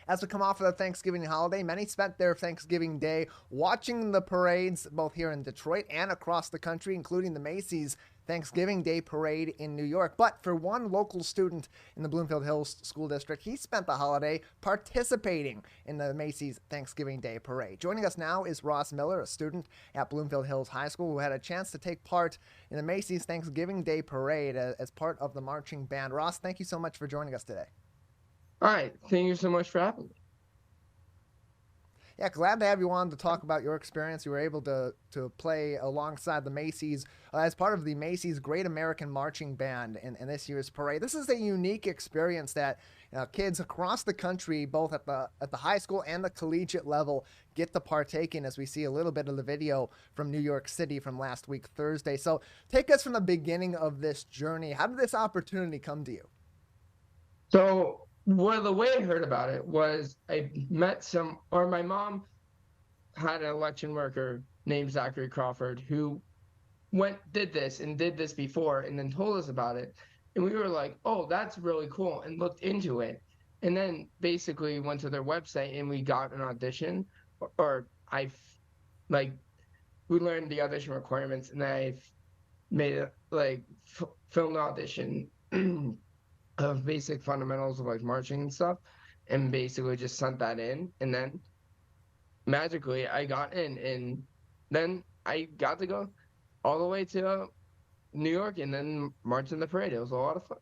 As we come off of the Thanksgiving holiday, many spent their Thanksgiving Day watching the parades both here in Detroit and across the country, including the Macy's Thanksgiving Day Parade in New York. But for one local student in the Bloomfield Hills School District, he spent the holiday participating in the Macy's Thanksgiving Day Parade. Joining us now is Ross Miller, a student at Bloomfield Hills High School who had a chance to take part in the Macy's Thanksgiving Day Parade as part of the marching band. Ross, thank you so much for joining us today. All right. Thank you so much for having me. Yeah, glad to have you on to talk about your experience. You were able to play alongside the Macy's as part of the Macy's Great American Marching Band in this year's parade. This is a unique experience that kids across the country, both at the high school and the collegiate level, get to partake in. As we see a little bit of the video from New York City from last week Thursday. So take us from the beginning of this journey. How did this opportunity come to you? The way I heard about it was my mom had an election worker named Zachary Crawford who did this before and then told us about it. And we were like, oh, that's really cool, and looked into it. And then basically went to their website and we got an audition, or like, we learned the audition requirements, and I made it filmed an audition of basic fundamentals of like marching and stuff, and basically just sent that in, and then magically I got in, and then I got to go all the way to New York and then march in the parade. It was a lot of fun.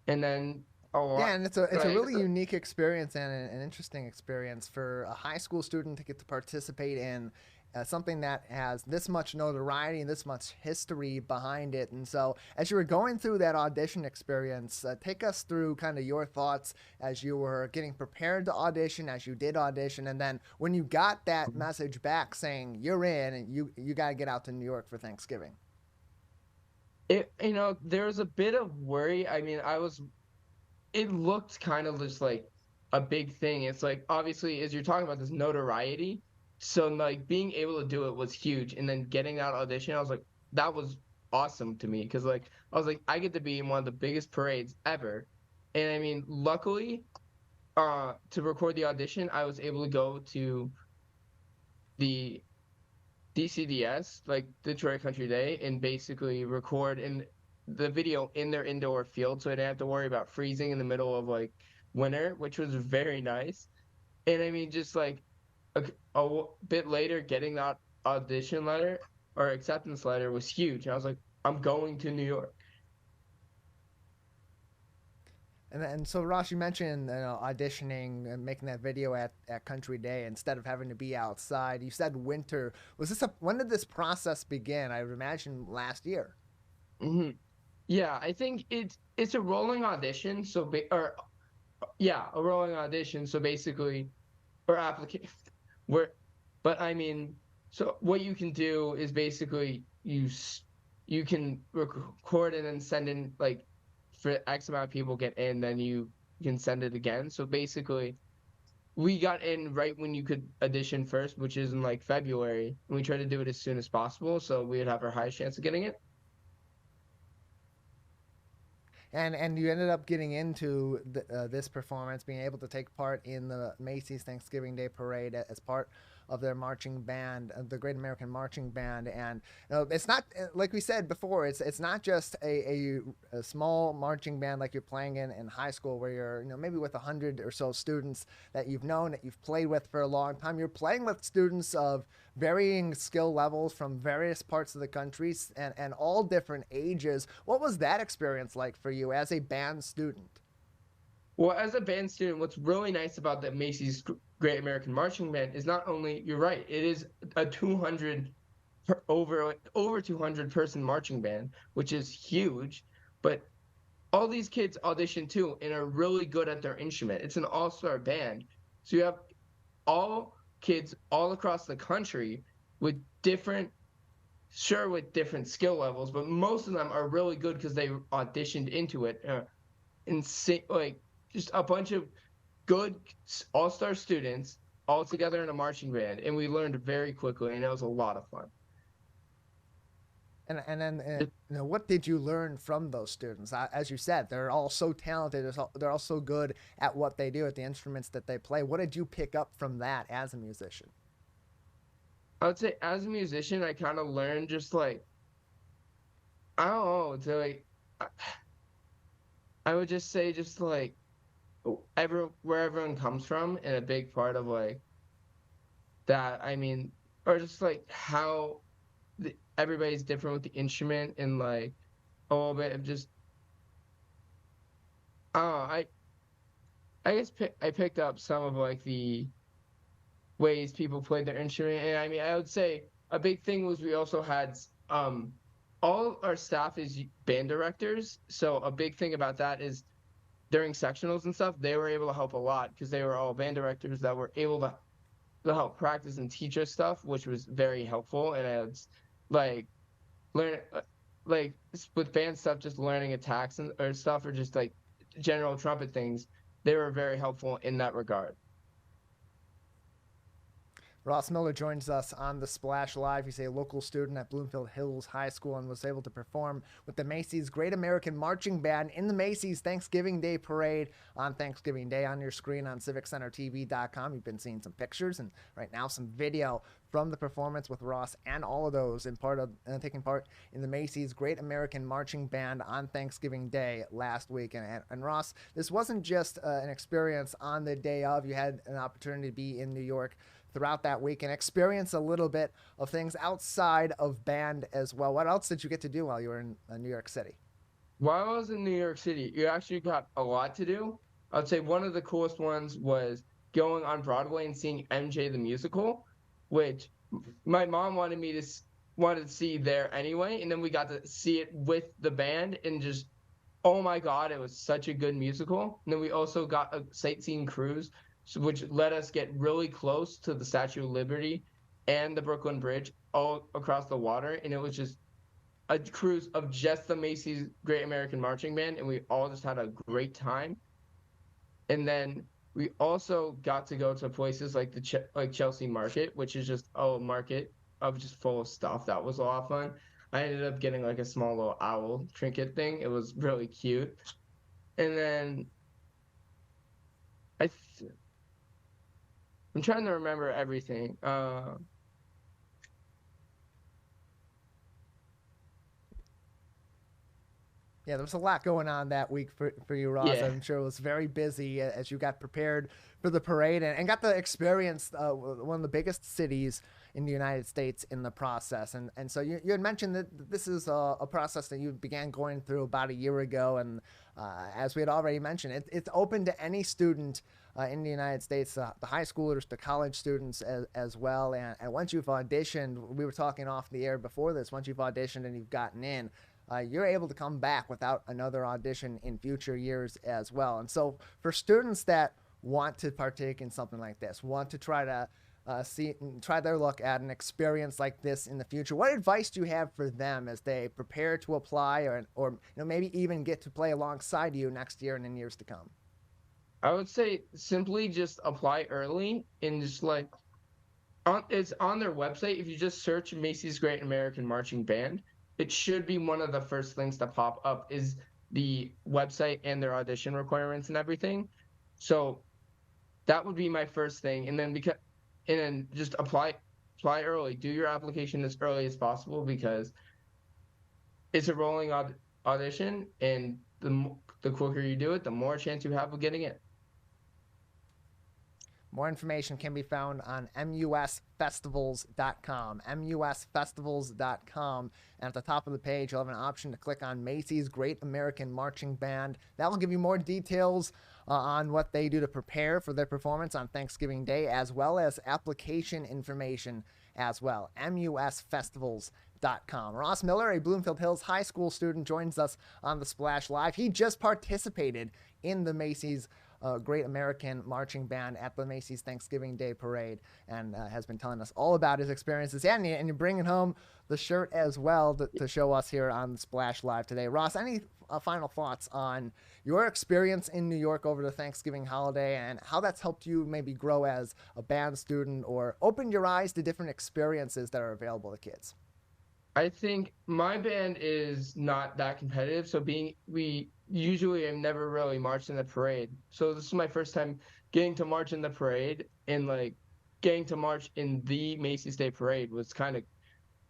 And then a Yeah, lot and it's a like really unique experience and an interesting experience for a high school student to get to participate in something that has this much notoriety and this much history behind it. And so, as you were going through that audition experience, take us through kind of your thoughts as you were getting prepared to audition, as you did audition, and then when you got that message back saying you're in and you got to get out to New York for Thanksgiving. there was a bit of worry. I mean, it looked kind of just like a big thing. It's like, obviously, as you're talking about this notoriety, so like being able to do it was huge. And then getting that audition, I was like, that was awesome to me, because like I was like, I get to be in one of the biggest parades ever. And I mean, luckily, to record the audition, I was able to go to the DCDS, like Detroit Country Day, and basically record in the video in their indoor field, so I didn't have to worry about freezing in the middle of like winter, which was very nice. And I mean, just like bit later, getting that audition letter or acceptance letter was huge. I was like, I'm going to New York. And so, Ross, you mentioned auditioning and making that video at Country Day instead of having to be outside. You said winter. When did this process begin? I would imagine last year. hmm Yeah, I think it's a rolling audition. Or yeah, a rolling audition. So basically, or application, where, but I mean, so what you can do is basically you can record and then send in, like, for X amount of people get in, then you can send it again. So basically, we got in right when you could audition first, which is in like February, and we tried to do it as soon as possible so we'd have our highest chance of getting it. And you ended up getting into this performance, being able to take part in the Macy's Thanksgiving Day Parade as part of their marching band, the Great American Marching Band. And it's not like we said before. It's not just a small marching band like you're playing in high school, where you're maybe with 100 or so students that you've known, that you've played with for a long time. You're playing with students of varying skill levels from various parts of the country and all different ages. What was that experience like for you as a band student? Well, as a band student, what's really nice about the Macy's Great American Marching Band is not only, you're right, it is a 200 over 200 person marching band, which is huge, but all these kids audition too and are really good at their instrument. It's an all-star band. So you have all kids all across the country with different skill levels, but most of them are really good because they auditioned into it, and like, just a bunch of good all-star students all together in a marching band, and we learned very quickly, and it was a lot of fun. And then, what did you learn from those students? As you said, they're all so talented. They're all so good at what they do, at the instruments that they play. What did you pick up from that as a musician? I would say as a musician, I kind of learned just like, I don't know, to like, I I would just say just like where everyone comes from, and a big part of like that, I mean, or just like how everybody's different with the instrument, and like a little bit of just, I don't know, I guess I picked up some of like the ways people played their instrument. And I mean, I would say a big thing was we also had all our staff is band directors. So a big thing about that is during sectionals and stuff, they were able to help a lot because they were all band directors that were able to help practice and teach us stuff, which was very helpful. And I was like learn like with band stuff, just learning attacks and or stuff, or just like general trumpet things. They were very helpful in that regard. Ross Miller joins us on the Splash Live. He's a local student at Bloomfield Hills High School and was able to perform with the Macy's Great American Marching Band in the Macy's Thanksgiving Day Parade on Thanksgiving Day. On your screen on CivicCenterTV.com, you've been seeing some pictures and right now some video from the performance with Ross and all of those taking part in the Macy's Great American Marching Band on Thanksgiving Day last week. And Ross, this wasn't just an experience on the day of. You had an opportunity to be in New York throughout that week and experience a little bit of things outside of band as well. What else did you get to do while you were in New York City? While I was in New York City, you actually got a lot to do. I'd say one of the coolest ones was going on Broadway and seeing MJ the musical, which my mom wanted to see there anyway, and then we got to see it with the band, and just, oh my God, it was such a good musical. And then we also got a sightseeing cruise, which let us get really close to the Statue of Liberty and the Brooklyn Bridge all across the water, and it was just a cruise of just the Macy's Great American Marching Band, and we all just had a great time. And then we also got to go to places like like Chelsea Market, which is just a market of just full of stuff. That was a lot of fun. I ended up getting like a small little owl trinket thing. It was really cute. And then I I'm trying to remember everything. Yeah, there was a lot going on that week for you, Ross. Yeah, I'm sure it was very busy as you got prepared for the parade and got to experience one of the biggest cities in the United States in the process. And so you had mentioned that this is a process that you began going through about a year ago. And as we had already mentioned, it's open to any student in the United States, the high schoolers, the college students as well. And once you've auditioned, we were talking off the air before this, once you've auditioned and you've gotten in, you're able to come back without another audition in future years as well. And so for students that want to partake in something like this, want to try to try their luck at an experience like this in the future, what advice do you have for them as they prepare to apply or maybe even get to play alongside you next year and in years to come? I would say simply just apply early, and just like it's on their website. If you just search Macy's Great American Marching Band, it should be one of the first things to pop up is the website and their audition requirements and everything. So that would be my first thing. And then just apply early. Do your application as early as possible, because it's a rolling audition, and the quicker you do it, the more chance you have of getting it. More information can be found on musfestivals.com, musfestivals.com. And at the top of the page, you'll have an option to click on Macy's Great American Marching Band. That will give you more details on what they do to prepare for their performance on Thanksgiving Day, as well as application information as well. musfestivals.com. Ross Miller, a Bloomfield Hills High School student, joins us on the Splash Live. He just participated in the Macy's Great American Marching Band at the Macy's Thanksgiving Day Parade, and has been telling us all about his experiences. And you're bringing home the shirt as well to show us here on the Splash Live today. Ross, any final thoughts on your experience in New York over the Thanksgiving holiday and how that's helped you maybe grow as a band student or open your eyes to different experiences that are available to kids? I think my band is not that competitive, so we usually have never really marched in the parade. So this is my first time getting to march in the parade, and like getting to march in the Macy's Day Parade was kind of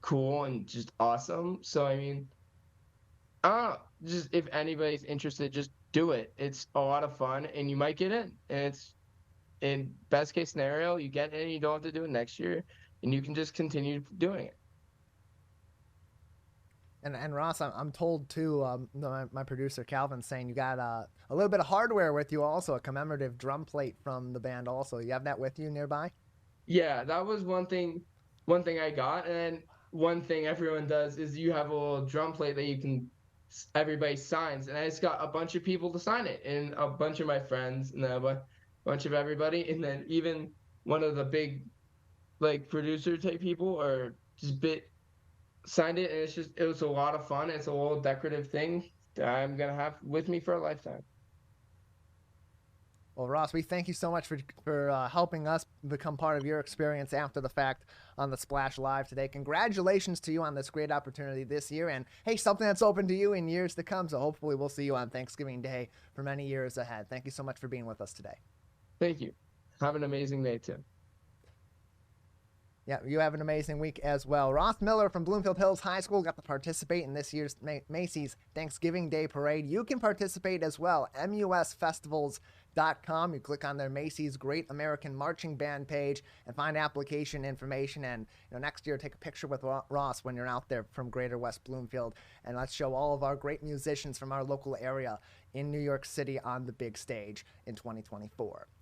cool and just awesome. So I mean, just if anybody's interested, just do it. It's a lot of fun, and you might get in. And it's in best case scenario, you get in, you don't have to do it next year, and you can just continue doing it. And Ross, I'm told too. My producer Calvin's saying you got a little bit of hardware with you, also a commemorative drum plate from the band. Also, you have that with you nearby? Yeah, that was one thing I got, and then one thing everyone does is you have a little drum plate that you can everybody signs, and I just got a bunch of people to sign it, and a bunch of my friends, and then bunch of everybody, and then even one of the big like producer type people or just bit signed it, and it was a lot of fun. It's a little decorative thing that I'm gonna have with me for a lifetime. Well, Ross, we thank you so much for helping us become part of your experience after the fact on the Splash Live today. Congratulations to you on this great opportunity this year, and hey, something that's open to you in years to come. So hopefully, we'll see you on Thanksgiving Day for many years ahead. Thank you so much for being with us today. Thank you. Have an amazing day too. Yeah, you have an amazing week as well. Ross Miller from Bloomfield Hills High School got to participate in this year's Macy's Thanksgiving Day Parade. You can participate as well. musfestivals.com. You click on their Macy's Great American Marching Band page and find application information. And next year, take a picture with Ross when you're out there from Greater West Bloomfield. And let's show all of our great musicians from our local area in New York City on the big stage in 2024.